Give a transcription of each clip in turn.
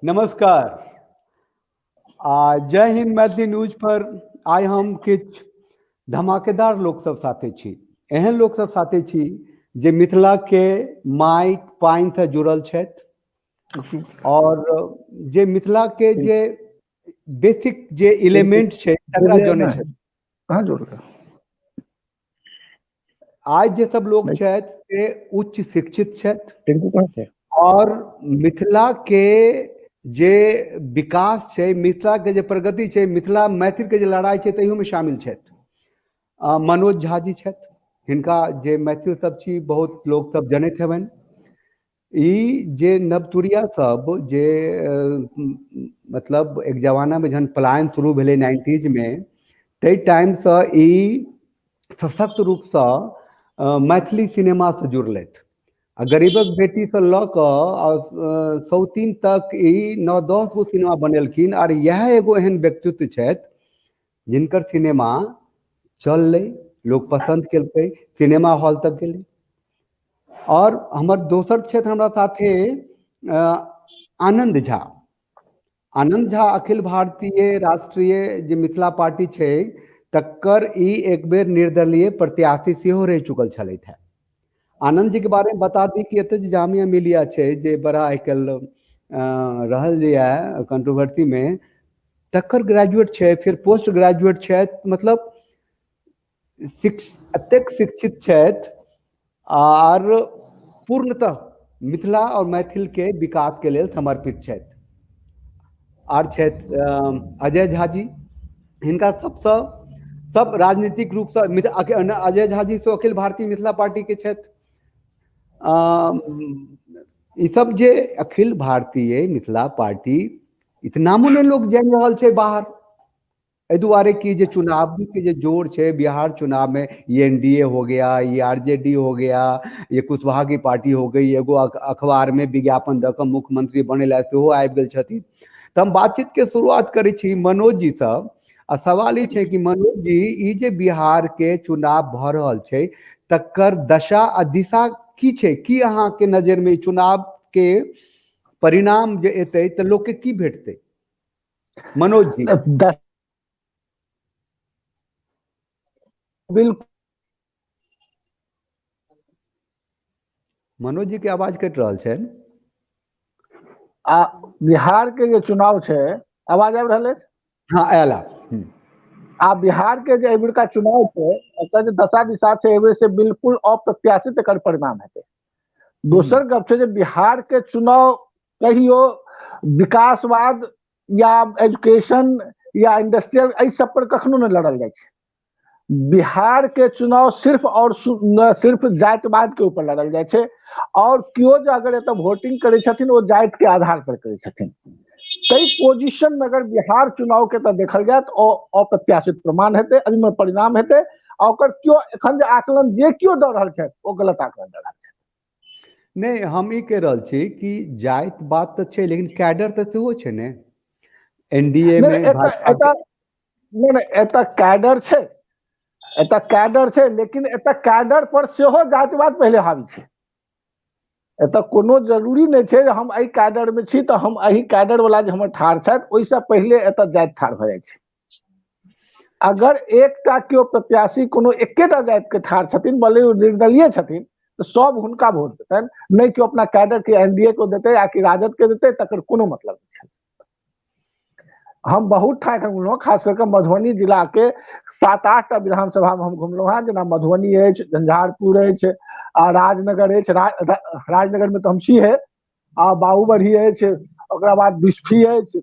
नमस्कार। जय हिंद मैथिली न्यूज पर आइ हम किछु धमाकेदार लोक सब साथे छी। एहन लोक सब साथे छी जे मिथिला के माटि पानि से जुड़ल छथि और जे मिथिला के जे बेसिक जे एलिमेंट छै तकरा जानै छथि। कहाँ जोड़ल आज जे सब लोग छथि से उच्च शिक्षित छथि टिंकू कहाँ छै? और मिथिला के जे विकास छै, मिथिला के जे प्रगति छै, मिथिला मैथिल के जे लड़ाई छै तहियो में शामिल छथि। मनोज झा जी छथि, हिनका जे मैथिल सब छी बहुत लोग सब जनैत हेबनि। ई जे नवतुरिया सब जे मतलब एक जमाना में जहन पलायन शुरू भेलै 90s में, ताहि टाइम से ई सशक्त रूप से मैथिली सिनेमा से जुड़लथि। गरीबक बेटी से लऽ कऽ सौतीन तक ई 9-10 गो सिनेमा बनेलखिन और यह एगो एहन व्यक्तित्व छथि जिनकर सिनेमा चललै, लोग पसंद केलकै, सिनेमा हॉल तक गेलै। और हमर दोसर छथि हमरा साथे आनंद झा। आनंद झा अखिल भारतीय राष्ट्रीय जे मिथिला पार्टी छै तकर ई एक बेर निर्दलीय प्रत्याशी सेहो रहि चुकल छलथि है। आनंद जी के बारे में बता दी कि एत जामिया मिलिया छै जे बड़ा आजकल रहल है कंट्रोवर्सी में, तकर ग्रेजुएट छै, फिर पोस्ट ग्रेजुएट छै, मतलब अतेक शिक्षित छथि और पूर्णतः मिथिला और मैथिल के विकास के लिए समर्पित छथि। और छथि अजय झा जी, हिनका सबसे सब राजनीतिक रूप से अजय झा जी से अखिल भारतीय मिथिला पार्टी के छथि। ई सब जे अखिल भारतीय मिथिला पार्टी इतनामो ने लोग जान रहल छै बाहर, एहि दुआरे कि जे चुनाव के जे जोर छै बिहार चुनाव में, ये एनडीए हो गया, ये आरजेडी हो गया, ये कुशवाहा की पार्टी हो गई, एगो अखबार में विज्ञापन दऽ कऽ मुख्यमंत्री बनेला सेहो आबि गेल छथिन। तऽ हम बातचीत के शुरुआत करै छी मनोज जी से। आ सवाल ई छै कि मनोज जी, ई जे बिहार के चुनाव भऽ रहल छै तकर दशा आ दिशा की छै? की अहाँ के नजर में चुनाव के परिणाम जे एतै तऽ लोक के की भेटतै? मनोज जी। बिल्कुल। मनोज जी के आवाज कटि रहल छै। बिहार के जे चुनाव छै, आवाज आबि रहल अछि? हाँ आयल। बिहार के जे एबेर का चुनाव छै, एकर जे दशा दिशा छै एबेर से बिल्कुल अप्रत्याशित एकर परिणाम हेतै। दोसर गप छै जे बिहार के चुनाव कहियो विकासवाद या एजुकेशन या इंडस्ट्रियल एहि सब पर कखनो नहीं लड़ल जाए छै। बिहार के चुनाव सिर्फ और सिर्फ जातिवाद के ऊपर लड़ल जाए छै और क्यों जो अगर एतऽ वोटिंग करे छथिन वो जाति के आधार पर करे छथिन। कई पोजीशन में अगर बिहार चुनाव के तऽ देखल जाए तो अप्रत्याशित प्रमाण हेतै, अभिमत परिणाम हेतै। और क्यों एखन जे आकलन जे क्यों दऽ रहल छै वो गलत आकलन दऽ रहल छै। नहीं, हम ई कह रहल छी कि जाति बात तो छै लेकिन कैडर तो सेहो छै ने एनडीए में भाजपा एतऽ कैडर छै, लेकिन एतऽ कैडर पर सेहो जातिवाद पहले हावी छै। एतऽ कोनो जरूरी नहीं छै जे हम एहि कैडर में छी तऽ हम एहि कैडर वाला जे हमर ठाढ़ छथि ओहिसँ पहले एतऽ जाति ठाढ़ भऽ जाइ छै। अगर एकटा केओ प्रत्याशी कोनो एकेटा जाति के ठाढ़ छथिन, भले ओ निर्दलीय छथिन, तो सब हुनका वोट देतनि, नहीं कि अपना कैडर के एनडीए को देते या कि राजद के देते, तकर कोनो मतलब नहीं है। हम बहुत ठाम घुमलहुँ, खास करके मधुबनी जिला के 7-8 विधानसभा में हम घुमलहुँ हैं, जेना मधुबनी अछि, झंझारपुर अछि, राजनगर अछि, राजनगर में तो हम छी है, बाबूबढ़ी अछि, ओकरा बाद बिस्फी अछि,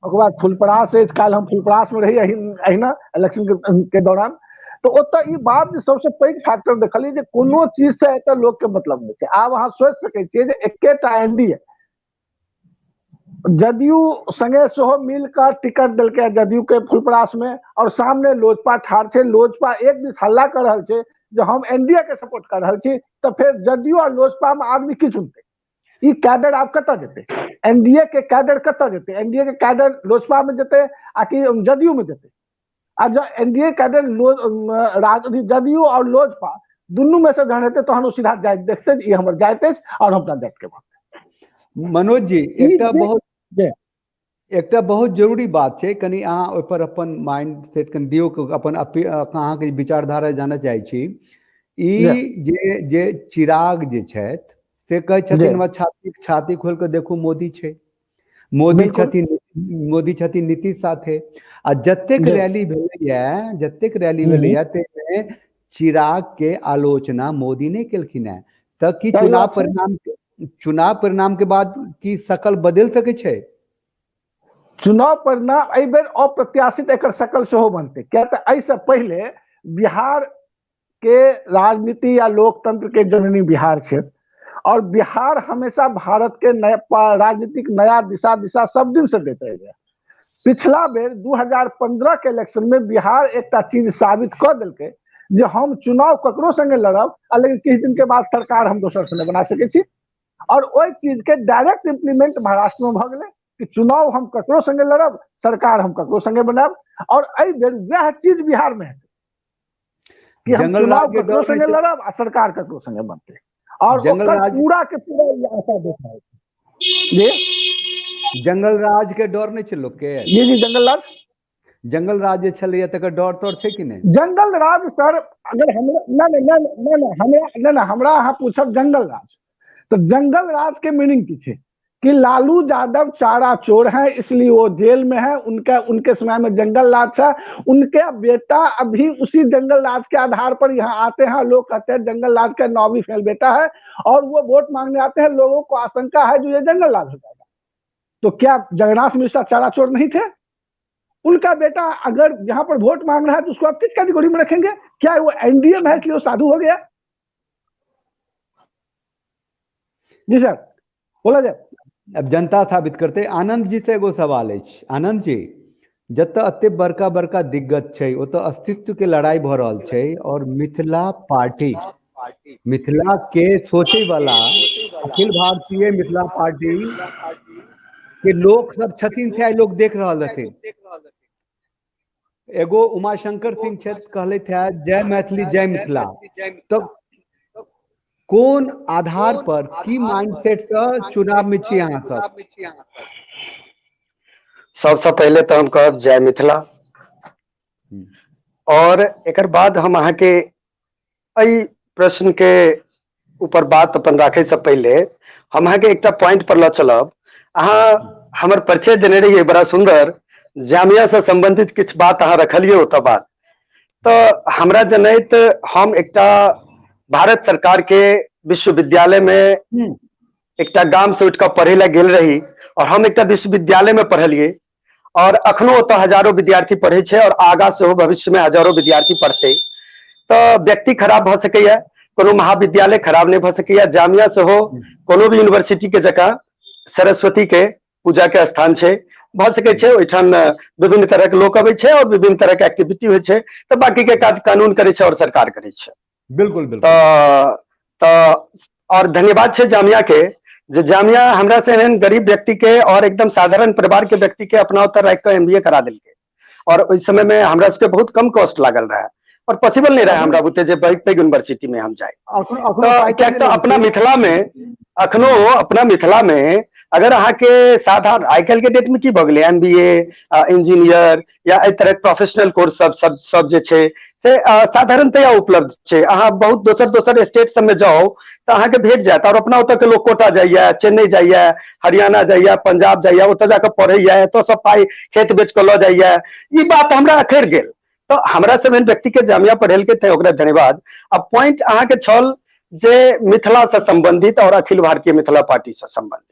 ओकर बाद फुलपरास अछि। काल्हि हम फुलपरास में रही अहिना इलेक्शन के दौरान। तो ओतऽ ई बात सबसे पैघ फैक्टर देखलिए जे कोनो चीज से एतऽ लोग के मतलब नहीं है। आब अहाँ सोचि सकै छियै जे एकेटा एनडीए जदयू संगे सेहो मिलकर टिकट दिलकै जदयू के फुलपरास में, और सामने लोजपा ठाढ़ छै। लोजपा एक दिस हल्ला कर रहल छै जे हम एनडीए के सपोर्ट कर रहल छी, तो फिर जदयू और लोजपा में आदमी की चुनते? ई कैडर आब कतऽ जेतै? एनडीए के कैडर कतऽ जेतै? एनडीए के कैडर लोजपा में जेतै आ कि जदयू में जेतै? आ जब एनडीए कैडर जदयू और लोजपा दुनू में से जहन हेतै तहन ओ सीधा जाति देखतै, ई हमर जाति अछि और हम अपना जाति के भोट देबै। मनोज जी, एक बहुत जे एकटा बहुत जरूरी बात छै, कनि अहाँ ओहि पर अपन माइंड सेट कनि दियौ, अपन अहाँके विचारधारा जानय चाहै छी। जे ई जे चिराग जे छथि से कहै जे छथिन छाती छाती खोल कऽ देखू मोदी छै, मोदी बिल्कुल छथिन नीतीश साथे। आ जतेक जे रैली हम्म, हम्म, भेलैया ताहिमे चिराग के आलोचना मोदी नहीं केलखिन है। तऽ की सही बात छै। चुनाव परिणाम के बाद की शकल बदल सकै छै? चुनाव परिणाम एहि बेर अप्रत्याशित एकर शकल सेहो बनतै, किया तऽ एहिसँ पहिले बिहार के राजनीति या लोकतंत्र के जननी बिहार छै, और बिहार हमेशा भारत के नया राजनीतिक नया दिशा सब दिन से देते है। पिछला बेर 2015 के इलेक्शन में बिहार एक चीज साबित कर दिलकै जे हम चुनाव ककरो संगे लड़ब, लेकिन किछु दिन के बाद सरकार हम दोसर संगे बना सकै छी। और ओहि चीज के डायरेक्ट इम्प्लीमेंट महाराष्ट्र में भ गेलै कि चुनाव हम ककरो संगे लड़ब, सरकार हम ककरो संगे बनाब। और एहि बेर वह चीज बिहार में हेतै कि हम जंगल चुनाव राज के ककरो दौर में संगे लड़ब आ सरकार ककरो संगे बनतै। और जंगल ओकर राज पूरा के पूरा ई आशा देख रहल छै जी। जंगल राज के डर नहीं छै लोग के? जी जंगल राज जंगल राज जे छलैया तकर डर तोर छै कि नहीं? जंगल राज सर, अगर हमरा अहाँ पूछब जंगल राज, तो जंगल राज के मीनिंग की छै कि लालू यादव चारा चोर हैं इसलिए वो जेल में है, उनके समय में जंगल राज था। उनके बेटा अभी उसी जंगल राज के आधार पर यहाँ आते हैं, लोग कहते हैं जंगल राज का 9वीं फेल बेटा है, और वो वोट मांगने आते हैं। लोगों को आशंका है जो ये जंगल राज हो जाएगा। तो क्या जगन्नाथ मिश्रा चारा चोर नहीं थे? उनका बेटा अगर यहां पर वोट मांग रहा है तो उसको आप किस कैटेगरी में रखेंगे? क्या वो एनडीए में है इसलिए वो साधु हो गया? जी सर, बोला जाए। अब जनता साबित करते। आनंद जी से एगो सवाल है। आनंद जी, जतऽ एते बड़का बड़का दिग्गज छै ओतऽ अस्तित्व के लड़ाई भ रहल छै, और मिथिला पार्टी, मिथिला के सोचे वाला अखिल भारतीय मिथिला पार्टी के लोग सब छथिन से आइ लोग देख रहल हथिन। एगो उमाशंकर सिंह छथि, कहलथि है जय मैथिली जय मिथिला। तो कोन आधार पर, की माइंडसेट से चुनाव में छी अहाँ सब? सबसे पहले तो हम कहब जय मिथिला, और एकर बाद हम अहाँ के एहि प्रश्न के ऊपर बात अपन राखे से पहले हम अहाँ के एकटा पॉइंट पर ल चलब। अहाँ हमर परिचय देने रहिए बड़ा सुंदर, जामिया से संबंधित किछ बात अहाँ रखलिए ओतऽ बात। तो हमरा जनैत हम एकटा भारत सरकार के विश्वविद्यालय में एकटा गाम से उठ कर पढ़े ला गेल रही, और हम एकटा विश्वविद्यालय में पढ़लिए, और अखनो ओतऽ हजारों विद्यार्थी पढ़े छे, और आगा से भविष्य में हजारों विद्यार्थी पढ़ते। तो व्यक्ति खराब भ सकैया, कोनो महाविद्यालय खराब नहीं भ सकैया, जामिया से हो कोनो भी यूनिवर्सिटी के जगह सरस्वती के पूजा के स्थान छे, भ सकै छे। ओइठाम विभिन्न तरह के लोग अबै छे और विभिन्न तरह के एक्टिविटी होइ छे, तो बाकी के काज कानून करे छे और सरकार करे छे। बिल्कुल बिल्कुल। तो और धन्यवाद छे जामिया के, जे जामिया हमरा से एहन गरीब व्यक्ति के और एकदम साधारण परिवार के व्यक्ति के अपना उतर रख के एमबीए करा दिलके। और उस समय में हमरा सबके बहुत कम कॉस्ट लागल रहा, और पॉसिबल नहीं रहा हमरा बुते जे पैघ यूनिवर्सिटी में हम जाए। तो क्या तो अपना मिथिला में अखनो अपना मिथिला में अगर अहाँ के साधारण आइ काल्हि के डेट में की भ गेलै एमबीए, इंजीनियर या एहि तरह प्रोफेशनल कोर्स सब जे छे से साधारणतया उपलब्ध छे। अहाँ बहुत दोसर स्टेट सब में जाओ तो अहाँ के भेट जात, और अपना ओतऽ के लोग कोटा जाइया, चेन्नई जाइया, हरियाणा जाइया, पंजाब जाइया, ओतऽ जाके पढ़ैया, तो सब पाई खेत बेच के ल जाइया। ई बात हमरा अखर गेल। तो हमरा सब एहन व्यक्ति के जामिया पढ़ेल के थे, ओकरा धन्यवाद। अब पॉइंट अहाँ के छल जे मिथिला से संबंधित और अखिल भारतीय मिथिला पार्टी से संबंधित।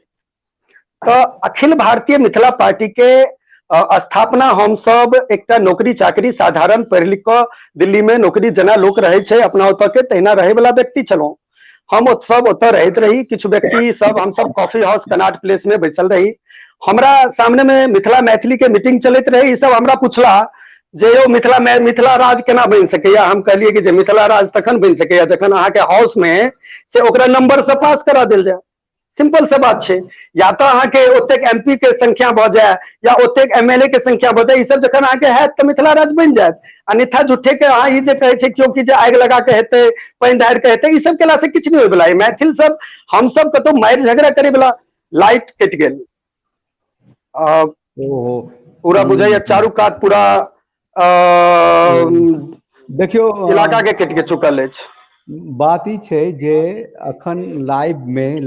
तो अखिल भारतीय मिथिला पार्टी के स्थापना हम सब एकटा नौकरी चाकरी साधारण पढ़ लिख के दिल्ली में नौकरी जना लोग रहे छे अपना ओतऽ के तहिना रहे वाला व्यक्ति छलौ। हम सब ओतऽ रहत रही, किछ व्यक्ति सब हम सब कॉफी हाउस कनाट प्लेस में बैसल रही। हमरा सामने में मिथिला मैथिली के मीटिंग चलत रही, ई सब हमरा पूछला जे यो मिथिला राज केना बन सकैया। हम कहलिए कि जे मिथिला राज तखन बन सकैया जखन अहाँ के हाउस में से ओकरा नंबर से पास करा देल जाए। सिंपल से बात छे। या तो अहाँ के ओतेक एमपी के संख्या भ जाए या ओतेक एमएलए के संख्या भ जाए, ई सब जखन अहाँ के हैत तो मिथिला राज बन जात। अन्यथा झूठे के अहाँ ई जे कहे छे क्योंकि जे आग लगा के हेते, पानी धार के हेते, ई सब केला से किछ नहीं होय वाला है। मैथिल सब हम सब कतो मार झगड़ा करे वाला लाइट कट गेल। ओहो पूरा बुझाइए चारू कात पूरा देखियो इलाका के कटि के चुकल अछि। बात ई छै जे अखन लाइव में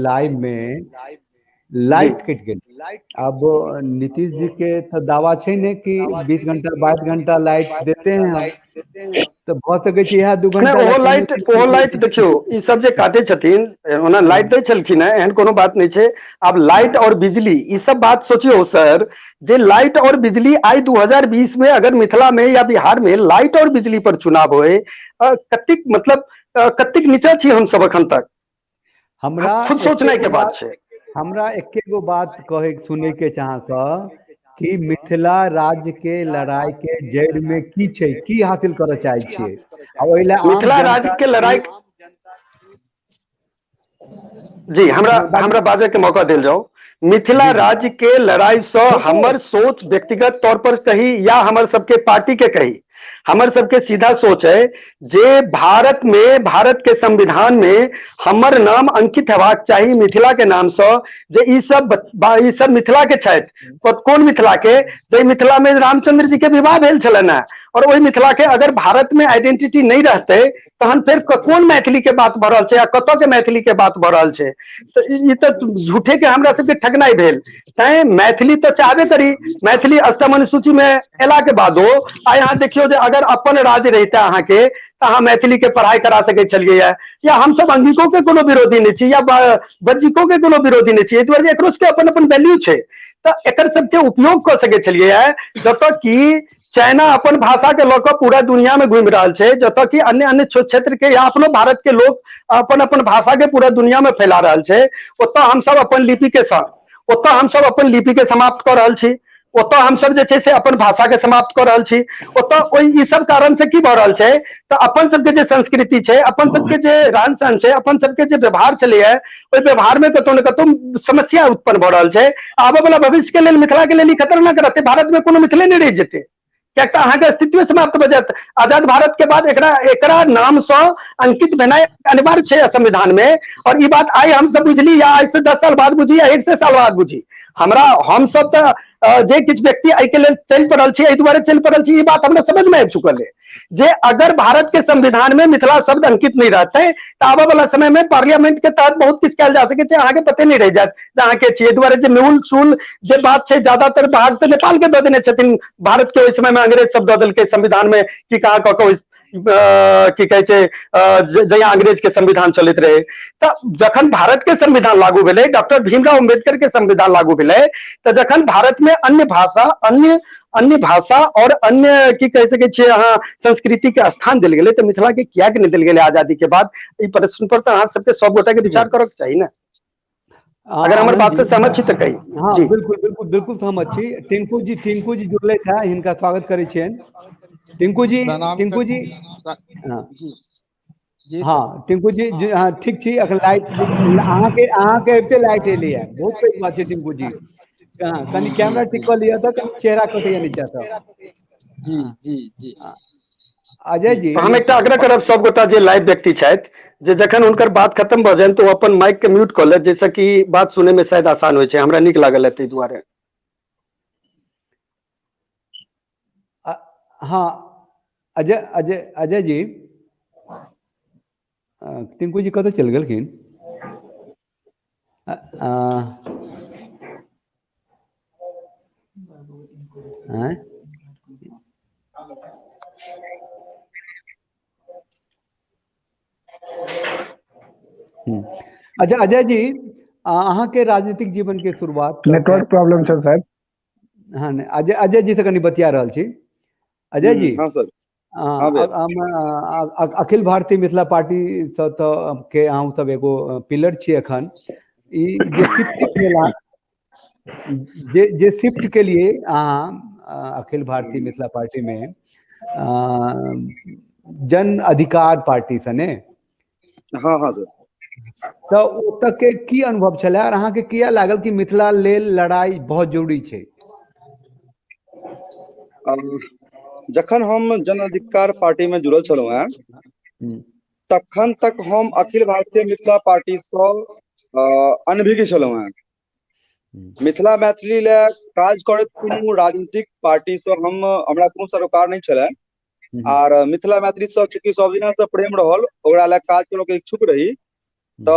लाइट कटि गेल। अब नीतीश जी के तो दावा छै ने कि 20 घंटा 22 घंटा लाइट देते हैं हम, तो भऽ सकै छै इएह 2 घंटा ओहो लाइट देखियो ई सब जे काटे छथिन ओना लाइट दै छलखिन है, एहन कोनो बात नहीं छै। अब लाइट और बिजली ई सब बात सोचियो सर, जे लाइट और बिजली आई 2020 में अगर मिथिला में या बिहार में लाइट और बिजली पर चुनाव होए, कतिक मतलब कतिक नीचा छी हम सब अखन तक, हमरा खुद सोचने के बात छै। हमरा एके गो बात कहे सुने के चाह कि मिथिला राज्य के लड़ाई के जड़ में की छै, की हासिल करऽ चाहे छियै, आ ओहि लए आम मिथिला राज्य के लड़ाई जी हमरा बाजे के मौका दिल जाओ। मिथिला राज्य के लड़ाई से हमर सोच व्यक्तिगत तौर पर कही या हमर सबके पार्टी के कही, हमर सबके सीधा सोच है जे भारत में, भारत के संविधान में हमर नाम अंकित हेबाक चाहिए मिथिला के नाम से, जे ई सब मिथिला के छथि। कोन मिथिला के? जे मिथिला में रामचंद्र जी के विवाह भेल छलन है, और वही मिथिला के अगर भारत में आइडेंटिटी नहीं रहते तहन फिर कोन मैथिली के बात भ रहल छै या कतौ के मैथिली के बात भ रहल छै? तो ई तो झूठे के हमरा सबके ठगनाई भेल। तैं मैथिली तो चाहबे करी, मैथिली अष्टम अनुसूची में एला के बादो आइ अहाँ देखियो जे अगर अपन राज्य रहते अहाँ के तो अहाँ मैथिली के पढ़ाई करा सके छलिए, या हम सब अंगिको के कोनो विरोधी नहीं छी या बज्जिको के कोनो विरोधी नहीं छी, एहि दुआरे एकरो सबके अपन अपन वैल्यू छै, तो एकर सबके उपयोग कर सके छलिए। जतऽ कि चाइना अपन भाषा के लऽ कऽ पूरा दुनिया में घूमि रहल छै, जतऽ कि अन्य अन्य क्षेत्र के या अपनो भारत के लोग अपन अपन भाषा के पूरा दुनिया में फैला रहल छै, ओतऽ हम सब अपन लिपि के ओतऽ हम सब अपन लिपि के समाप्त कर रहल छी, ओतऽ हम सब जे छै से अपन भाषा के समाप्त कर रहल छी। ओतऽ ओइ ई सब कारण से की भऽ रहल छै, तऽ अपन सबके जे संस्कृति छै, अपन सबके जे रहन सहन छै, अपन सबके जे व्यवहार छलैया, ओहि व्यवहार में कतौ न कतौ समस्या उत्पन्न भऽ रहल छै। आबऽ वाला भविष्य के लेल मिथिला के लेल ई खतरनाक रहतै, भारत में कोनो मिथिले नहीं रहि जेतै, क्या अहाँ के अस्तित्व समाप्त भऽ जायत। आजाद भारत के बाद एकरा नाम से अंकित भेनाइ अनिवार्य छै संविधान में, और ई बात आइ हम सब बुझली या आज से 10 साल बाद बुझी या 1 साल बाद बुझी, हम सब तो जे किछ व्यक्ति एहि के लेल चलि पड़ल छी, एहि दुआरे चलि पड़ल छी, ई बात हमरा समझ में आबि चुकल है जे अगर भारत के संविधान में मिथिला शब्द अंकित नहीं रहते तो आबऽ वाला समय में पार्लियामेंट के तहत बहुत किछु कयल जा सकै छै, अहाँ के पते नहीं रह जायत जे अहाँ के छियै। दुआरे जे मूल सूल जे बात छै, ज्यादातर भाग तो नेपाल के दऽ देने छथिन भारत के, ओहि समय में अंग्रेज सब दऽ देलकै संविधान में कि कहाँ कऽ कऽ की कहै छै जहिया अंग्रेज के संविधान चलैत रहे। तऽ जखन भारत के संविधान लागू भेलै, डॉक्टर भीमराव अम्बेडकर के संविधान लागू भेलै, तऽ जखन भारत में अन्य भाषा और अन्य की कह सकै छियै अहाँ संस्कृति के स्थान देल गेलै, तऽ मिथिला के किया नहीं देल गेलै आजादी के बाद? ई प्रश्न पर तो अहाँ सबके सब गोटा के विचार करऽ के चाही ना। अगर हमारे बात से सहमत छी तो कही। हाँ जी बिल्कुल सहमत छी। टिंकू जी जुड़ले था, इनका स्वागत करे छियन। टिंकू जी हाँ टिंकू जी हाँ ठीक छी। अखन लाइट अहाँ के अबिते लाइट एली है, बहुत पैघ बात छै टिंकू जी। कनी कैमरा ठीक कर लिया था, कनी चेहरा कटैया नीचा से। जी अजय जी हम एक आग्रह करब सब गोटा जे लाइव व्यक्ति छथि, जे जखन हुनकर बात खत्म भऽ जाइन तो अपन माइक के म्यूट कऽ लेत, जैसे कि बात सुने में शायद आसान होइ छै। हमरा नीक लागल है ताहि दुआरे। हाँ अजय जी टिंकू जी कतऽ चलि गेलखिन? अच्छा अजय जी, अहाँ के राजनीतिक जीवन के शुरुआत नेटवर्क प्रॉब्लम छै शायद। हाँ अजय जी से कनी बतिया रहल छी। अजय जी हाँ सर अखिल भारतीय मिथिला पार्टी से तो के अहाँ सब एगो पिलर छी एखन। ई जे शिफ्ट भेला, जे शिफ्ट के लिए अहाँ अखिल भारतीय मिथिला पार्टी में जन अधिकार पार्टी से ने? हाँ सर। तो ओतऽ के की अनुभव छलै, और अहाँ के किया लागल कि मिथिला लेल लड़ाई बहुत जरूरी छै? जखन हम जन अधिकार पार्टी में जुड़ल छलहुँ हैं, तखन तक हम अखिल भारतीय मिथिला पार्टी से अनभिज्ञ छलहुँ हैं। मिथिला मैथिली ले काज करत कोनो राजनीतिक पार्टी से हमरा कोनो सरोकार नहीं छले और मिथिला मैथिली से चूंकि सब दिना से प्रेम रहल ओकरा ले काज करे के इच्छुक रही तो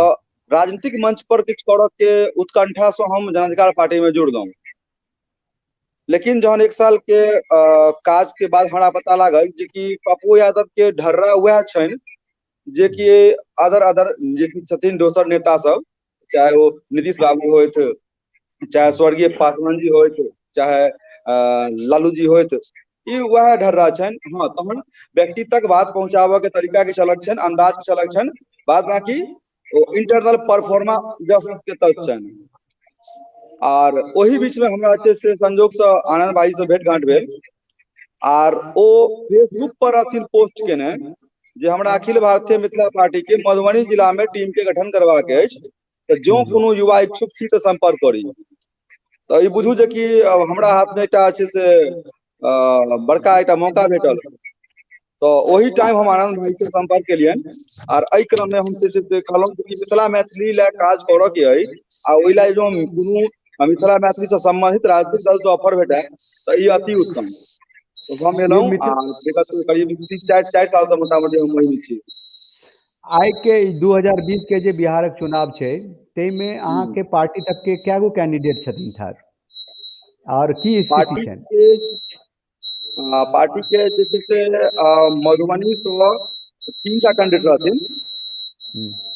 राजनीतिक मंच पर किछ करऽ के उत्कंठा से हम जन अधिकार पार्टी में जुड़ गए। लेकिन जहन एक साल के काज के बाद हमरा पता लागल जे कि पप्पू यादव के ढर्रा वह छन जे कि अदर जे छथिन दोसर नेता सब, चाहे वो नीतीश बाबू होइत, चाहे स्वर्गीय पासवान जी होइत, चाहे लालू जी होइत, ई वह ढर्रा छन। हाँ, तहन व्यक्ति तक बात पहुंचाबे के तरीका के अलग छन, अंदाज के अलग छन, बाद बाकी इंटरनल परफॉर्मा जस्ट के तस छन। और वही बीच में हमरा से संजोग से आनंद भाई से भेंट घाट भेल और ओ फेसबुक पर अथिन पोस्ट केने जे हमरा अखिल भारतीय मिथिला पार्टी के मधुबनी जिला में टीम के गठन करवा के तो जो कोनो युवा इच्छुक छी तो संपर्क करी। तो ई बुझू जे कि हमरा हाथ में एकटा छै से बड़का एकटा मौका भेटल। तो वही टाइम हम आनंद भाई से संपर्क केलियन और एहि क्रम में हम से कहलहुं कि मिथिला मैथिली ले काज करऽ के अइ आ ओइ ला जो कोनो मिथिला मैथिली से संबंधित राजनीतिक दल से ऑफर भेटा तो ई अति उत्तम। तो हम एलहुं आ विगत करीब 4 साल से मोटामोटी हम वही छी। आइ के 2020 के जे बिहारक चुनाव छै ते में अहाँ के पार्टी तक के क्या गो कैंडिडेट छथिन ठार और की स्थिति छै? पार्टी के जे से मधुबनी से 3टा कैंडिडेट रहथिन,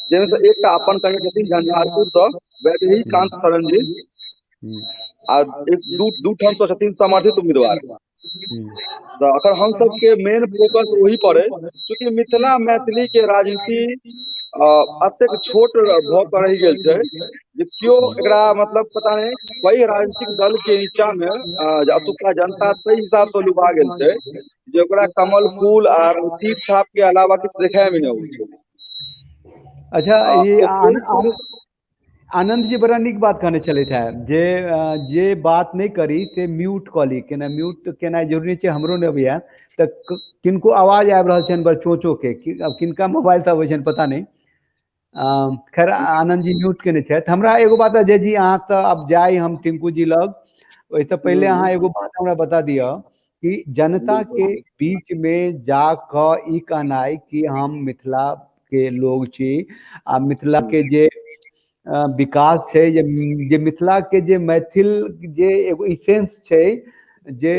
जिनमें से एकटा अपन कैंडिडेट छथिन झंझारपुर से वैदेही कांत शरण जी और एक दू ठाम से छथिन समर्थित उम्मीदवार। तो अगर हम सब के मेन फोकस वही पर है, क्योंकि मिथिला मैथिली के राजनीति अतेक छोट भ कर रह गेल छै जे क्यों एकरा मतलब पता नहीं वही राजनीतिक दल के नीचा में अतुका जनता तई हिसाब से लुभा गेल छै जे ओकरा कमल फूल और तीर छाप के अलावा कुछ देखाय में नहीं होय छै। अच्छा, ये आनंद जी बड़ा नीक बात कहने चले थे जे बात नहीं करी ते म्यूट कली केना म्यूट केना जरूरी छै हमरो ने अबिया तो किनको आवाज आबि रहल छन बड़ चोचो के अब किनका मोबाइल से अबै छन पता नहीं। खैर आनंद जी म्यूट केने छै। हमरा एगो बात है जी अहाँ तो अब जाई हम टिंकू जी लग, वैसे पहले अहाँ एगो बात हमरा बता दिया कि जनता के बीच में जा क ई कहनाई कि हम मिथिला के लोग छी आ मिथिला के जे विकास छै जे मिथिला के जे मैथिल जे एगो इसेंस छै जे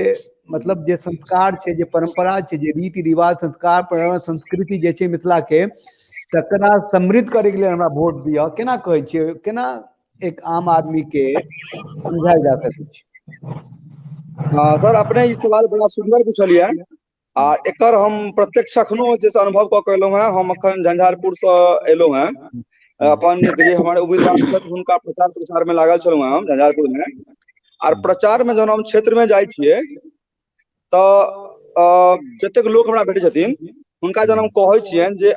मतलब जे संस्कार छै जे परंपरा छै जे रीति रिवाज संस्कार पर्यावरण संस्कृति जे छै मिथिला के तकरा समृद्ध करे के लिए हमरा वोट दिया, केना कहै छियै केना एक आम आदमी के समझायल जा सकै छै? हाँ सर, अपने ई सवाल बड़ा सुंदर पूछलिए आ एकर हम प्रत्यक्ष अखनो जैसे अनुभव क के एलहुं हैं। हम अखन झंझारपुर से एलहुं हैं, अपन जे हमारे उम्मीदवार छथि हुनका प्रचार प्रसार में लागल छलहुं हैं हम झंझारपुर में। और प्रचार में जब हम क्षेत्र में जाइ छियै तो जतेक लोग हमरा भेटै छथिन हुनका जब हम कहै छियनि जे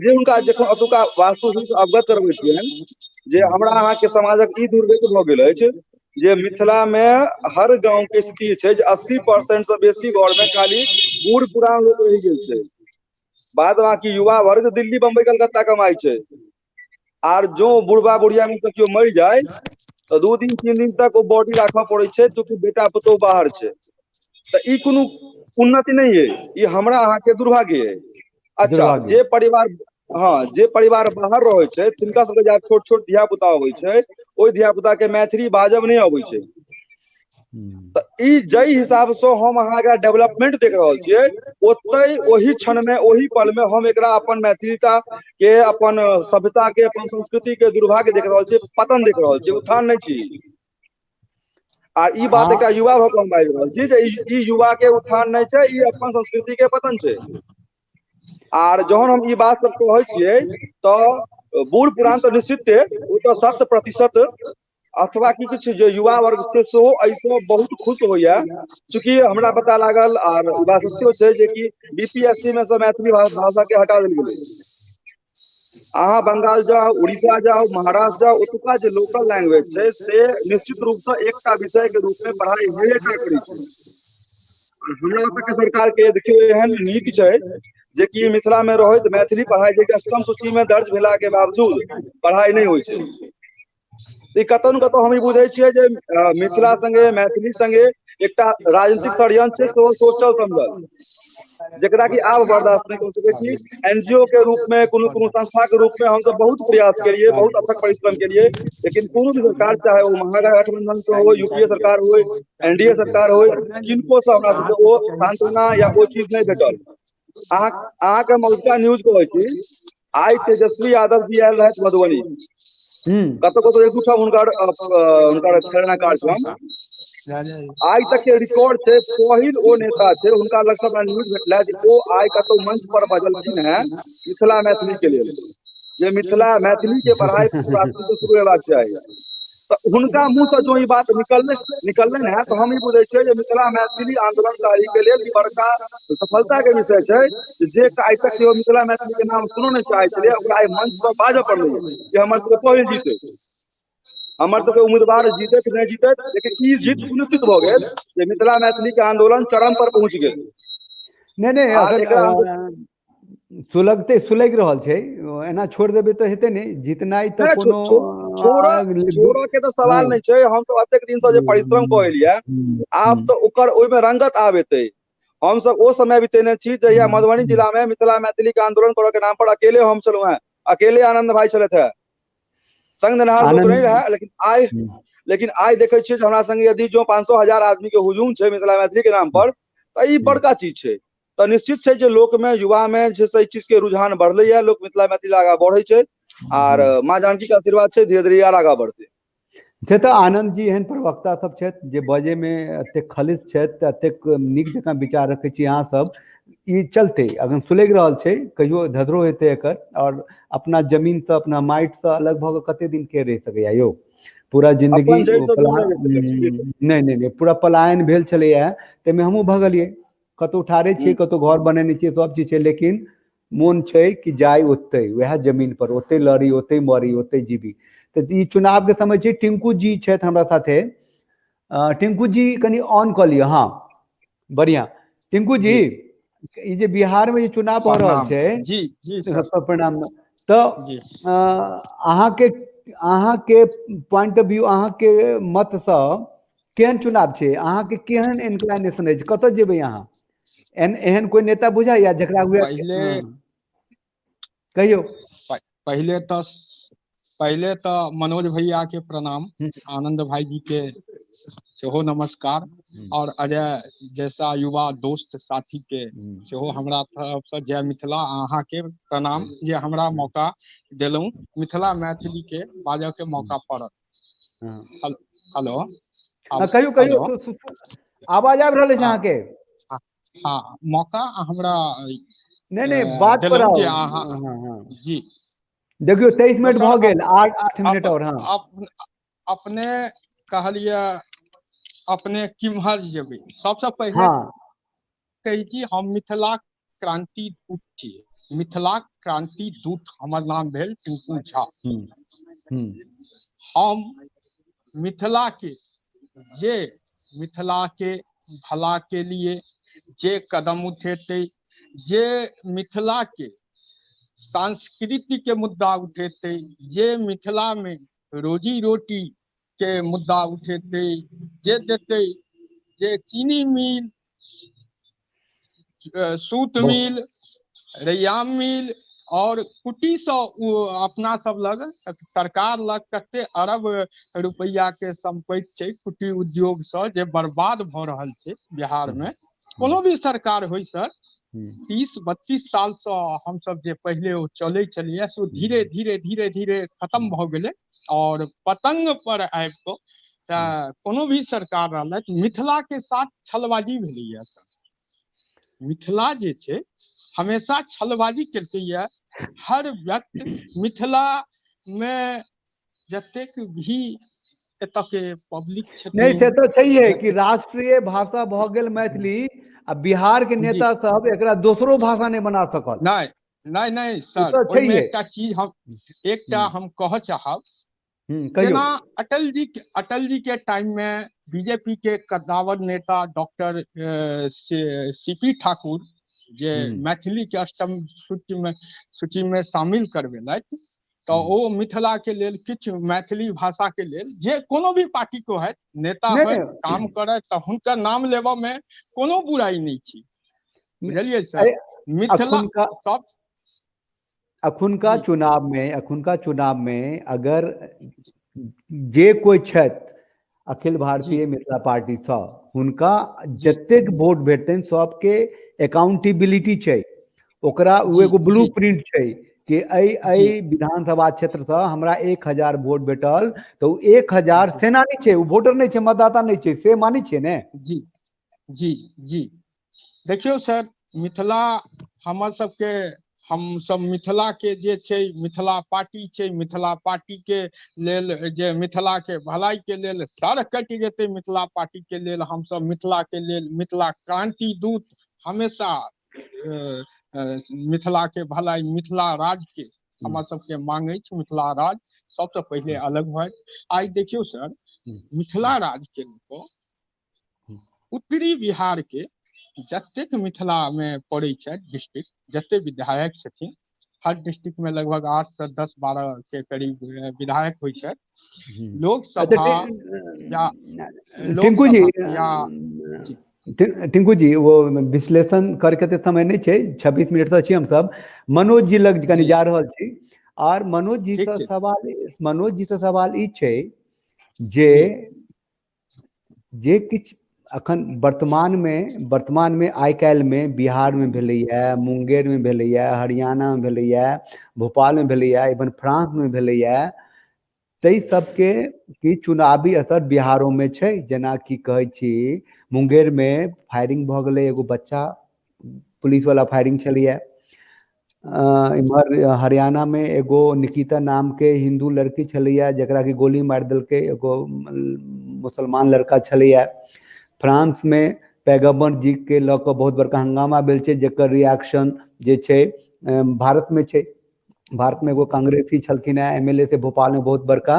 हुनका जखन अतुका वास्तु से अवगत करबै छियनि जे हमरा अहाँ के समाजक ई दुर्गति भ गेल अछि जे मिथिला में हर गांव के स्थिति छै जे 80% से बेसी घर में खाली बूढ़ पुरान लोग रह गेल छै, बाद बाकी युवा वर्ग दिल्ली बम्बई कलकत्ता कमाई छै। आर जो बुढ़बा बुढ़िया में से केओ मर जाए तो 2 दिन 3 दिन तक वो बॉडी राखऽ पड़े छै क्योंकि बेटा पुतौह बाहर छै। तो ई कोनो उन्नति नहीं है, ये हमरा अहाँ के दुर्भाग्य है। अच्छा, जे परिवार जे परिवार बाहर रहे छै तिनका सबके जा छोट छोट धिया पुता होय छै ओई धिया पुता के मैथिली बाजब नहीं अबै छै। तो ई जई हिसाब से हम अहाँ के डेवलपमेंट देख रहल छियै ओतै ओही क्षण में ओही पल में हम एकरा अपन मैथिलता के अपन सभ्यता के अपन संस्कृति के दुर्भाग्य देख रहल छियै, पतन देख रहल छियै, उत्थान नहीं छी। आर ई बात एकटा युवा भऽ कऽ हम बाजि रहल छी जे ई युवा के उत्थान नहीं छै, ई अपन संस्कृति के पतन छै। आर जहन हम ई बात सब कहै छियै तो बूढ़ पुरान तो निश्चित ओ तो 100% अथवा की कुछ जो युवा वर्ग से सेहो ऐसो बहुत खुश होइया चूंकि हमरा पता लागल आर ई बात सत्यो छै जे कि बीपीएससी में से मैथिली भाषा के हटा देल गेलै। अहाँ बंगाल जाओ, उड़ीसा जाओ, महाराष्ट्र जाओ, ओतुका जे लोकल लैंग्वेज छै से निश्चित रूप से एकटा विषय के रूप में पढ़ाई हेबे करै छै। हमरा तक के सरकार के देखियो एहन नीति छै जे कि मिथिला में रहैत मैथिली पढ़ाई जे अष्टम सूची में दर्ज भेला के बावजूद पढ़ाई नहीं होय छै। ई कतौ न कतौ हम ई बुझै छियै जे मिथिला संगे मैथिली संगे एकटा राजनीतिक षड्यंत्र छै सेहो सोचल समझल, जेकरा कि आब बर्दाश्त नहीं कर सकै छी। एनजीओ के रूप में कोनो संस्था के रूप में हम सब बहुत प्रयास केलिए, बहुत अथक परिश्रम केलिए, लेकिन कोनो भी सरकार, चाहे वो महागठबंधन से हो, यूपीए सरकार हो, एनडीए सरकार हो, किनको से हमरा सबके ओ सांत्वना या ओ चीज नहीं भेटल। अहाँ के मौजूदा न्यूज कहै छी, आइ तेजस्वी यादव जी आयल रहथि मधुबनी, कतौ कतौ एक दू ठाम हुनकर छलना कार्यक्रम, आइ तक के रिकॉर्ड छै, पहिल ओ नेता छै, हुनका लग से हमरा न्यूज भेटला जे ओ आइ कतौ मंच पर बजलखिन हैं मिथिला मैथिली के लेल, जे मिथिला मैथिली के पढ़ाई प्राथमिक से शुरू हेबाक चाही। तो हुनका मुंह से जो ई बात निकललै है, तो हम ई बुझै छियै जे मिथिला मैथिली आंदोलनकारी के लेल ई बड़का सफलता के विषय छै, जे आइ तक केओ मिथिला मैथिली के नाम सुनो नहीं चाहे छलै, ओकरा आइ मंच पर बाजऽ पड़लै कि हमर सबके पहिल जीत है, हमर सबके उम्मीदवार जीतैत नहीं जीतैत, लेकिन ई जीत सुनिश्चित भ गेल जे मिथिला मैथिली के आंदोलन चरम पर पहुंच गेल। नहीं आर एकरा हम सुलग रहल छै, एना छोड़ देबै तऽ हेतै नहीं, जीतनाइ तऽ कोनो छोड़ऽ के तो सवाल नहीं छै, हम सब अतेक दिन से जे परिश्रम कएलिए, आब तो ओकर ओइ में रंगत आब एतै। हम सब ओ समय बितेने छी जहिया मधुबनी जिला में मिथिला मैथिली के आंदोलन करऽ के नाम पर अकेले हम छलहुँ हैं, अकेले आनंद भाई छलथि है, संग देनहार लोग नहीं रहा, लेकिन आइ देखै छियै जे हमरा संगे यदि जो 500,000 आदमी के हुजूम छै मिथिला मैथिली के नाम पर, तऽ ई बड़का चीज छै। तो निश्चित छै जे लोक में, युवा में जे छै चीज के रुझान बढ़लैया, लोक मिथिला मैथिली आगा बढ़ै छै, आर माँ जानकी के आशीर्वाद छै, धीरे धीरे आर आगा बढ़तै। से तऽ आनंद जी एहन प्रवक्ता सब छथि जे बजै में एतेक खलिश छथि, एतेक नीक जकाँ विचार रखै छी अहाँ सब, ई चलते अगर सुलग रहल छै, कहियो धधरो हेतै एकर, और अपना जमीन से, अपना माटि से अलग भऽ कऽ कते दिन के रहि सकैया यौ, पूरा जिंदगी अपन जड़ि से दूर नहि रहि सकै छी। नहीं पूरा पलायन भेल छलैया, ताहिमे हमहूँ भगलियै, कतौ ठाढ़े छियै, कतौ घर बनेने छियै, सब चीज छै, लेकिन मोन छै कि जाय ओतै, वएह जमीन पर, ओतै लड़ी, ओतै मरी, ओतै जीवी। तऽ ई चुनाव के समय छै, टिंकू जी छथि हमरा साथे, टिंकू जी कनि ऑन कऽ लिअ, हाँ बढ़िया। टिंकू जी, ई जे बिहार में जे चुनाव भऽ रहल छै, जी सर, प्रणाम, तऽ अहाँके पॉइंट ऑफ व्यू, अहाँके मत से केहन चुनाव छै, अहाँके केहन इंक्लाइनेशन अछि, कतऽ जेबै अहाँ, एहन कोई नेता बुझाइया जकरा हुए, कहियो। पहले तो मनोज भैया के प्रणाम, आनंद भाई जी के सेहो नमस्कार, और अजय जैसा युवा दोस्त साथी के सेहो हमरा तरफ से जय मिथिला, अहाँ के प्रणाम जे हमरा मौका देलहुं, मिथिला मैथिली के बाजऽ के मौका पड़त। हेलो, कहियो आवाज आबि रहल अछि अहाँके? हाँ, मौका हमरा नहीं बात पर देलहुं आओ, जे अहाँ जी देखियो 23 मिनट भऽ गेल, 8 मिनट और। अपने कहलिए, अपने किम्हर जेबै, सबसे पहले हाँ कही छी हम मिथिला क्रांति दूत छी, मिथिला क्रांति दूत हमर नाम भेल टिंकू झा। हम मिथिला के, जे मिथिला के भला के लिए जे कदम उठेते, जे मिथिला के संस्कृति के मुद्दा उठेते, जे मिथिला में रोजी रोटी के मुद्दा उठेते, जे देते, जे चीनी मिल, सूत मिल, रैयाम मिल, और कुटी से अपना सब लग, सरकार लग कते अरब रुपया के संपत्ति छै कुटी उद्योग से, जे बर्बाद भ रहल छै बिहार में। कोनो भी सरकार होय सर, 30-32 साल से हम सब जे पहले ओ चले छलिए, सो धीरे धीरे धीरे धीरे खत्म भ गेले, और पतंग पर आबि कऽ कोनो भी सरकार रहलक, मिथिला के साथ छलबाजी भेलैया सर। मिथिला जे छै हमेशा छलबाजी केलकै या, हर व्यक्ति मिथिला में जतेक भी एतऽ के पब्लिक नहीं से छथिन, तो चाहिए कि राष्ट्रीय भाषा भऽ गेल मैथिली, आ बिहार के नेता सब एकरा दोसरो भाषा नहीं बना सकल। नहीं सर, ओहिमे एकटा चीज हम कहऽ चाहब, जेना अटल जी के टाइम में बीजेपी के कद्दावर नेता डॉक्टर सीपी ठाकुर, जे मैथिली के अष्टम सूची में शामिल करवेलथि, तो ओ मिथिला के लेल किछु मैथिली भाषा के लेल जे कोनो भी पार्टी को है नेता नहीं है नहीं काम करे तो हुनकर नाम लेबऽ में कोनो बुराई नहीं छी, बुझलिए सर। अरे मिथिला अखुनका सब अखुनका जी चुनाव में अगर जे कोई छथि अखिल जी भारतीय मिथिला पार्टी सँ हुनका जी जतेक वोट भेटतनि सबके अकाउंटेबिलिटी छै, ओकरा ओ जी एगो ब्लू जी प्रिंट छै कि जी एहि विधानसभा क्षेत्र सँ हमरा 1000 वोट भेटल तऽ ओ 1000 जी सेना नहीं छै, ओ वोटर नहीं छै, मतदाता नहीं छै, से मानी छै ने। जी जी जी देखियौ सर, मिथिला हमर सबके हम सब मिथिला के जे छै मिथिला पार्टी छै, मिथिला पार्टी के लेल जे मिथिला के भलाई के लेल सर कटि जेतै मिथिला पार्टी के लेल, हम सब मिथिला के लेल मिथिला क्रांति दूत हमेशा मिथिला के भलाई मिथिला राज के हमर सबके मांग अछि, मिथिला राज सबसे पहिले अलग होय। आइ देखियौ सर, मिथिला राज के लोक उत्तरी बिहार के जतेक मिथिला में पड़ै छथि डिस्ट्रिक्ट, जते विधायक छथिन, हर डिस्ट्रिक्ट में लगभग 8 से 10 12 के करीब विधायक होइ छथि। अच्छा लोकसभा या टिंकू जी, लोकसभा या जी टिंकू जी वो विश्लेषण करके तऽ समय नहीं छै, 26 मिनट से छी हम सब। मनोज जी लग कनि जी जा रहल छी और मनोज जी ठीक से छै सवाल ई छै जे जी किछु अखन वर्तमान में आइ काल्हि में बिहार में भेलैया, मुंगेर में भेलैया, हरियाणा में भेलैया, भोपाल में भेलैया, इवन फ्रांस में भेलैया, ताहि सबके की चुनावी असर बिहारो में छै। जेना कि कहै छी मुंगेर में फायरिंग भऽ गेलै, एगो बच्चा पुलिस वाला फायरिंग छलैया। इम्हर हरियाणा में एगो निकिता नाम के हिंदू लड़की छलैया जकरा कि गोली मारि देलकै एगो मुसलमान लड़का छलैया। फ्रांस में पैगम्बर जी के लऽ कऽ बहुत बड़का हंगामा भेल छै, जकर रिएक्शन जे छै भारत में छै। भारत में एगो कांग्रेसी छलखिन है एमएलए थे भोपाल में, बहुत बड़का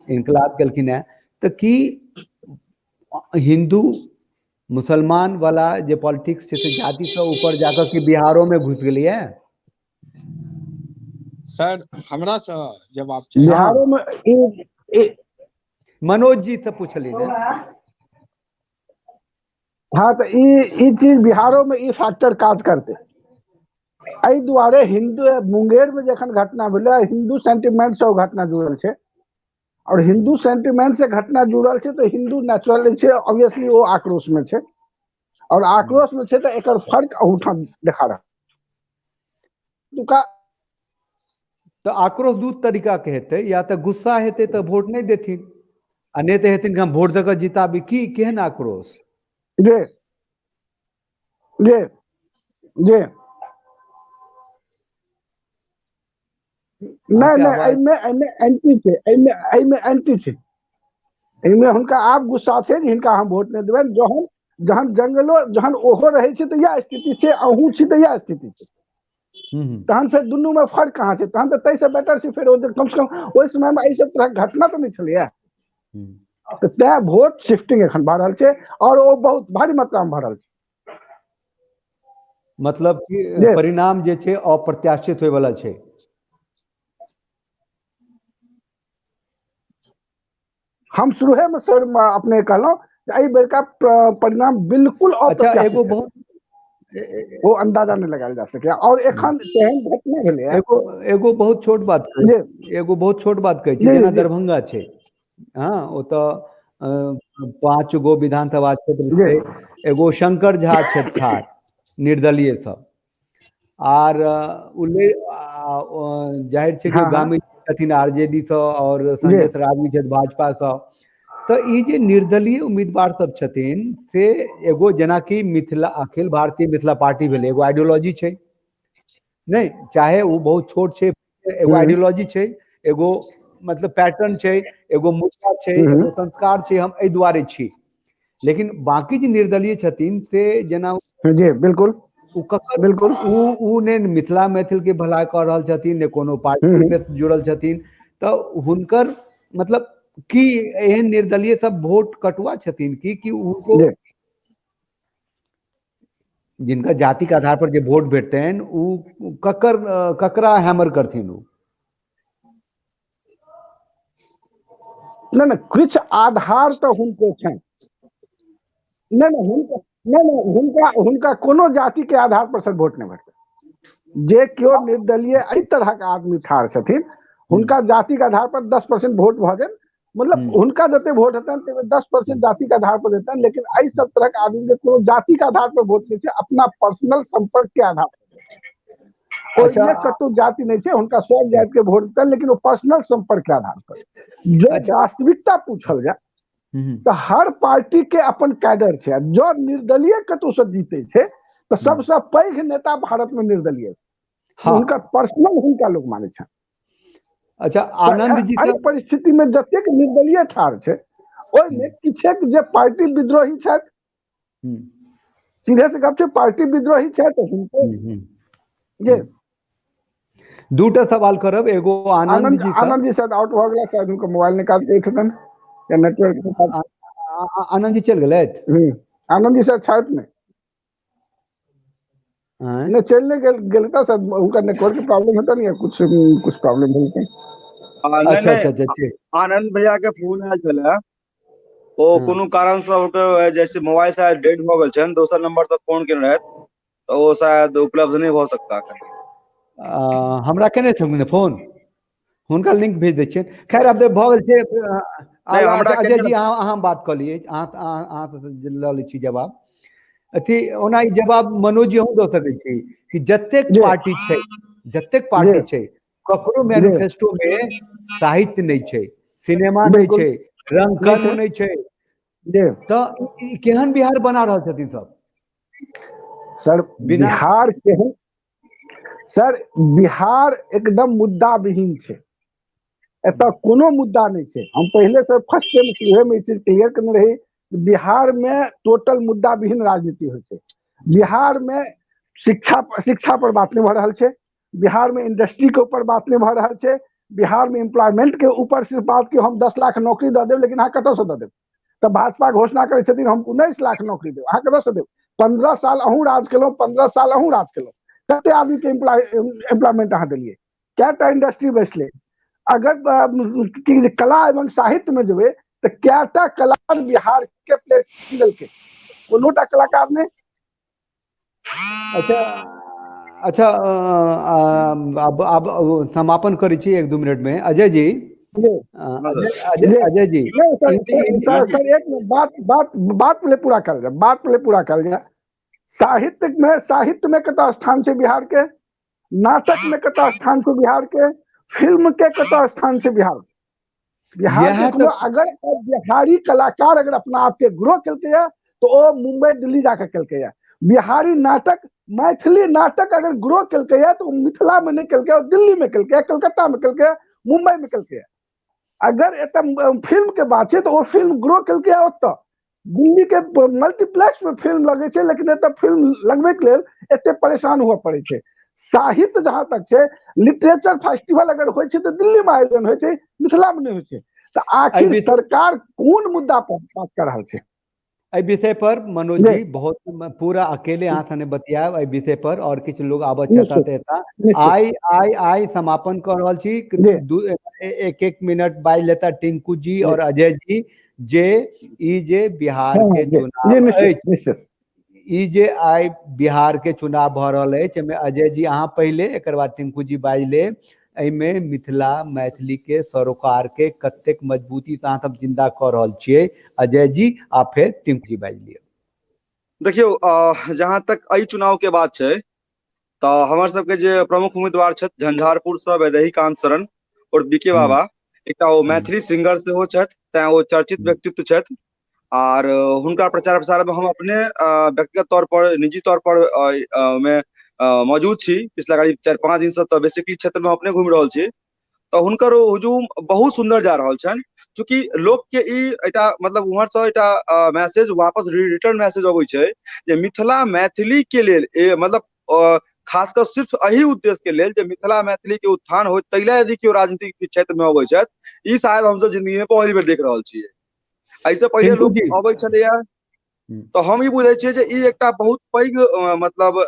इनकलाब केलखिन है। तऽ की हिंदू मुसलमान वाला जे पॉलिटिक्स छै से जाति से ऊपर जाकर के बिहारो में घुस गेलियै है? सर हमरा से जवाब चाहिए। हाँ, बिहारो में मनोज जी से पूछली ने। हाँ तो ई चीज बिहारो में ई फैक्टर काज करते। एहि दुआरे हिंदू मुंगेर में जखन घटना भेलै, हिंदू सेंटिमेंट से ओ घटना जुड़ल छै, और हिंदू सेंटिमेंट से घटना जुड़ल छै तो हिंदू नेचुरल छै, ऑब्वियसली वो आक्रोश में छै, और आक्रोश में छै तो एकर फर्क अहूठाम देखा रहा। तो आक्रोश दू तरीका के हेतै, या तो गुस्सा हेतै तो वोट नहीं देथिन, आ नहीं तो हेथिन कि हम वोट देकर जिताबी। की केहन आक्रोश? जे जे जे नहीं नहीं, एहिमे एंटी छै, एहिमे एंटी छै। एहिमे हुनका आब गुस्सा छै जे हिनका हम वोट नहीं देबनि। जहन जंगलो जहन ओहो रहै छै तऽ इएह स्थिति छै, अहूँ छी तऽ इएह स्थिति छै। तहन फेर दुनू में फर्क कहाँ छै? तहन तऽ ताहिसँ बेटर छै फेर कम से कम ओहि समय में एहि सब तरह घटना तऽ नहीं छलैया। तऽ तैं वोट शिफ्टिंग एखन भऽ रहल छै, और ओ बहुत भारी मात्रा में भऽ रहल छै। मतलब कि परिणाम जे छै अप्रत्याशित होय वाला छै। हम शुरुए में सर अपने कहलहुँ एहि बेर का परिणाम बिल्कुल अच्छा, अप्रत्याशित एगो है, बहुत वो अंदाजा नहीं लगायल जा सके। और एखन तेहन घटना भेलै है। एगो बहुत छोट बात जी एगो बहुत छोट बात कहै छी, जी जेना जी दरभंगा छै, हाँ ओ तऽ 5 गो विधानसभा क्षेत्र जी छै। एगो शंकर झा छथि खाड़ निर्दलीय सब, आर जाहिर छै कि हाँ हाँ गामी छथिन आरजेडी सँ, और जी संजय सरावगी छथि भाजपा सँ। तऽ ई जे निर्दलीय उम्मीदवार सब छथिन से एगो जेनाकि मिथिला अखिल भारतीय मिथिला पार्टी भेलै, एगो आइडियोलॉजी छै, नहीं चाहे वो बहुत छोट छै, एगो आइडियोलॉजी छै, एगो मतलब पैटर्न छै, एगो मुद्दा छै, एगो संस्कार छै, हम एहि दुआरे छी। लेकिन बाकी जे निर्दलीय छथिन से जेना जी बिल्कुल उ ककर बिल्कुल उ ने मिथिला मैथिल के भलाई कऽ रहल छथिन, ने कोनो पार्टी में जुड़ल छथिन। तऽ हुनकर मतलब की एहन निर्दलीय सब वोट कटुआ छथिन कि उनको जी जिनका जाति के आधार पर जे वोट भेटतनि उ ककरा हैमर करथिन? उ नहीं नहीं कुछ आधार तो हुनको छनि नहीं नहीं हुनका नहीं नहीं हुनका कोनो जाति के आधार पर सर वोट नहीं भेटतै जे केओ निर्दलीय एहि तरहक आदमी ठाढ़ छथिन हुनका जाति के आधार पर 10% वोट भऽ जाइन मतलब हुनका जते वोट हेतनि ताहिमे 10% जाति के आधार पर देतनि लेकिन एहि सब तरह के आदमी के कोनो जाति के आधार पर वोट नहीं छै अपना पर्सनल संपर्क के आधार पर ओहिमे कतौ जाति नहीं छै हुनका सब जाति के वोट देतनि लेकिन वो पर्सनल संपर्क के आधार पर जो वास्तविकता पूछल जाए तो हर पार्टी के अपन कैडर छै जो निर्दलीय कतौ से जीते छै तो सबसे पैघ नेता भारत में निर्दलीय हुनकर पर्सनल हुनका लोग माने छै अच्छा आनंद जी एहि परिस्थिति में जतेक निर्दलीय ठाढ़ छै ओहिमे किछेक जे पार्टी विद्रोही छथि सीधे से गप छै पार्टी विद्रोही छथि हुनको जे दूटा सवाल करब एगो आनंद जी शायद आउट भ गेला शायद उनका मोबाइल निकाल के देथन या नेटवर्क के साथ आनंद जी चल गए आनंद जी शायद छायत नहीं चलने गेल था शायद उनका नेटवर्क के प्रॉब्लम होता नहीं कुछ प्रॉब्लम होता अच्छा आनंद भैया के फोन आयल छले ओ कोनो कारण से ओकर जैसे मोबाइल शायद डेड भ गेल छन दोसर नंबर से फोन केने रहत तो वो शायद उपलब्ध नहीं भ सकता हमरा केने छथिन फोन हुनका लिंक भेज दै छियै खैर अब भ गेल छै अजय जी अहाँ बात क लिए अहाँ ल लै छी जवाब अथी ओना ई जवाब मनोज जी दऽ सकै छी कि जतेक पार्टी छै ककरो मैनिफेस्टो में साहित्य नहीं छै सिनेमा नहीं छै रंग कर्म नहीं छै तो केहन बिहार बना रहल छथिन सब सर बिहार केहन सर बिहार एकदम मुद्दा विहीन छै एतऽ कोनो मुद्दा नहीं छै हम पहले से फर्स्ट में ई चीज क्लियर करने रही बिहार में टोटल मुद्दा विहीन राजनीति होइ छै बिहार में शिक्षा पर बात नहीं भ रहल छै बिहार में इंडस्ट्री के ऊपर बात नहीं भ रहल छै बिहार में एम्प्लॉयमेंट के ऊपर सिर्फ बात कि हम 10 लाख नौकरी दऽ देब लेकिन अहाँ कतऽ से दऽ देब तऽ भाजपा घोषणा करै छथिन हम 19 लाख नौकरी देब अहाँ कतऽ से देब 15 साल अहूँ राज केलहुँ 15 साल अहूँ राज केलहुँ कते आदमी के एम्प्लॉयमेंट अहाँ देलियै कैटा इंडस्ट्री बैसले अगर कला एवं साहित्य में जेबै तो कैटा कलाकार बिहार के प्लेट देलकै कोनोटा कलाकार ने अच्छा अब समापन करै छी 1-2 मिनट में अजय जी अजय जी सर एक बात पहले पूरा कर जाए साहित्य में कतऽ स्थान छै बिहार के नाटक में कतऽ स्थान छै बिहार के फिल्म के कतऽ स्थान छै बिहार के अगर बिहारी कलाकार अगर अपना आप के ग्रो केलकै तो वो मुंबई दिल्ली जाकर केलकै बिहारी नाटक मैथिली नाटक अगर ग्रो केलकै तो मिथिला में नहीं केलकै दिल्ली में केलकै कलकत्ता में केलकै मुंबई में केलकै अगर एत फिल्म के बात है तो वो फिल्म ग्रो केलकै ओतऽ दिल्ली के मल्टीप्लेक्स में फिल्म लगे छै लेकिन एत फिल्म लगबे के लेल एते परेशान हुआ पड़े छै साहित्य जहां तक छै लिटरेचर फेस्टिवल अगर होइ छै तो दिल्ली में आयोजन होइ छै मिथिला में नहीं होइ छै तो आखिर सरकार कोन मुद्दा पर बात कर रहल छै एहि विषय पर मनोज जी बहुत पूरा अकेले हाथ ने बतियाब एहि विषय पर और किछु लोग आबऽ चाहता आई समापन कर रहल छी 1-1 मिनट बाज लेता टिंकू जी और अजय जी जे बिहार के चुनाव जे आई बिहार के चुनाव भ रहल अछि अजय जी अहाँ पहले एक बाद टिंकू जी बाज ले एहिमे मिथिला मैथिली के सरोकार के कतेक मजबूती से अहाँ सब जिंदा कर रहल छियै अजय जी आ फिर टिंकू जी बाज लिअ देखियौ जहां तक एहि चुनाव के बात छै तऽ हमर सबके जे प्रमुख उम्मीदवार छथि झंझारपुर से वैदेही कांत शरण और बीके बाबा एकटा ओ मैथिली सिंगर सेहो छथि तैं ओ चर्चित व्यक्तित्व छथि और हुनका प्रचार प्रसार में हम अपने व्यक्तिगत तौर पर निजी तौर पर में मौजूद छी पिछला 4-5 दिन से तो बेसिकली क्षेत्र में अपने घूमि रहल छी तो हुनकर हुजूम बहुत सुंदर जा रहल छनि चूंकि लोक के एटा मतलब उम्हर से एटा मैसेज वापस रिटर्न मैसेज अबै छै जे मिथिला मैथिली के लेल मतलब खासकर सिर्फ एही उद्देश्य के लेल जे मिथिला मैथिली के उत्थान हो तैला यदि केओ राजनीतिक क्षेत्र में अबै छथि ई शायद हमसब जिंदगी में पहली बेर देख रहल छियै ऐसे पहले लोग अबै छलैया तो हम ई बुझै छियै जे ई एकटा बहुत पैघ मतलब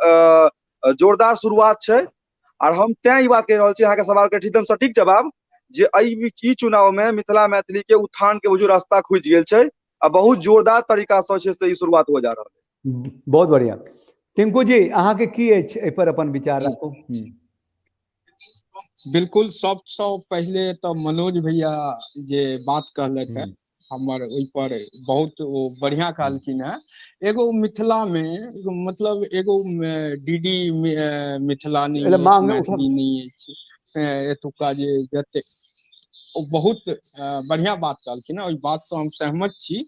जोरदार शुरुआत छै और हम तैं ई बात कहि रहल छी अहाँके सवाल के एकदम सटीक जवाब जे ई चुनाव में मिथिला मैथिली के उत्थान के जो रास्ता खुजि गेल छै आ बहुत जोरदार तरीका से ई शुरुआत हो जा रहल है। बहुत बढ़िया। टिंकू जी अहाँ के की अछि एहि पर अपन विचार राखू। बिल्कुल सबसँ पहले तो मनोज भैया जे बात कहलथि है हमर ओहि पर बहुत वो बढ़िया कहलखिन है। एगो मिथिला में मतलब एगो डीडी मिथिला नहीं है, मैथिली नहीं है, एतुका जे जते बहुत बढ़िया बात कहलखिन है, ओहि बात से हम सहमत छी।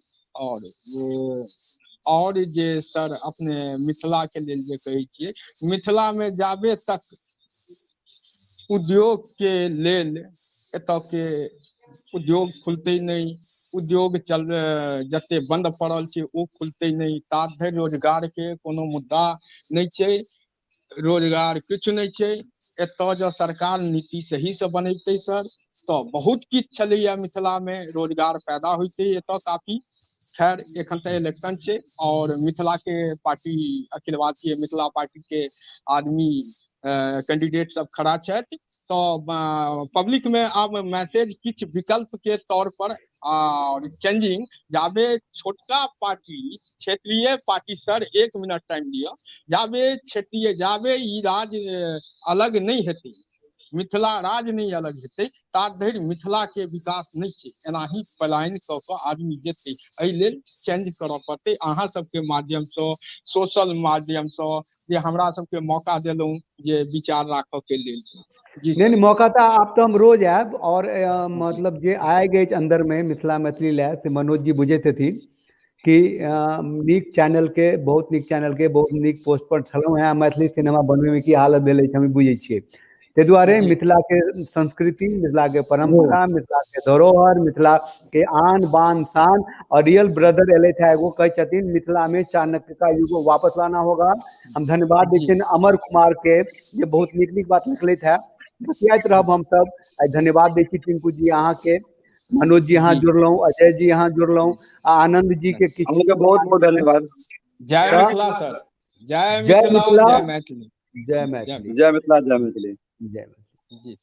और जे सर अपने मिथिला के लेल जे कहै छियै, मिथिला में जाबे तक उद्योग के लेल एतऽ के उद्योग खुलते नहीं, उद्योग जते बंद पड़ल छै ओ खुलते नहीं, तात धरि रोजगार के कोनो मुद्दा नहीं छै, रोजगार किछु नहीं छै। एतऽ जो सरकार नीति सही से बनेतै सर तो बहुत किछु छलैया मिथिला में रोजगार पैदा होइतै एतऽ काफी। खैर एखन तऽ इलेक्शन छै और मिथिला के पार्टी अखिल भारतीय मिथिला पार्टी के आदमी कैंडिडेट सब खड़ा छथि, तो पब्लिक में आब मैसेज किछु विकल्प के तौर पर और चेंजिंग, जाबे छोटका पार्टी क्षेत्रीय पार्टी सर 1 मिनट टाइम दिया, जाबे क्षेत्रीय जाबे ई राज्य अलग नहीं हेतै, मिथिला राज्य नहीं अलग हेतै, तात धरि मिथिला के विकास नहीं छै। एनाही पलायन कऽ कऽ आदमी जेतै, एहि लेल चेंज करऽ पड़तै। अहाँ सबके माध्यम से, सोशल माध्यम से जे हमरा सबके मौका देलहुँ जे विचार राखऽ के लेल। जी नहीं सर। मौका तो आप तो हम रोज आयब और मतलब जे आएग अछि अंदर में मिथिला मैथिली लए से मनोज जी बुझैत हेथिन कि नीक चैनल के बहुत नीक पोस्ट पर छलहुँ हैं, मैथिली सिनेमा बनबै में की हालत भेल अछि हम बुझै छियै। ताहि दुआरे मिथिला के संस्कृति, मिथिला के परंपरा, मिथिला के धरोहर, मिथिला के आन बान शान और रियल ब्रदर एलैथ है एगो कहै छथिन मिथिला में चाणक्य का युग वापस लाना होगा। हम धन्यवाद दै छियनि अमर कुमार के जे बहुत नीक नीक बात लिखलथि है, बतियाइत रहब हम सब। धन्यवाद दै छी टिंकू जी अहाँ के, मनोज जी अहाँ जुड़लहुँ, अजय जी अहाँ जुड़लहुँ, आनंद जी के अहूँके बहुत बहुत धन्यवाद। जय मिथिला सर, जय जय मिथिला, मिथिला, जय मैथिली, जय मैथिली, जय मिथिला, जय मैथिली। जय मैथिली। जी।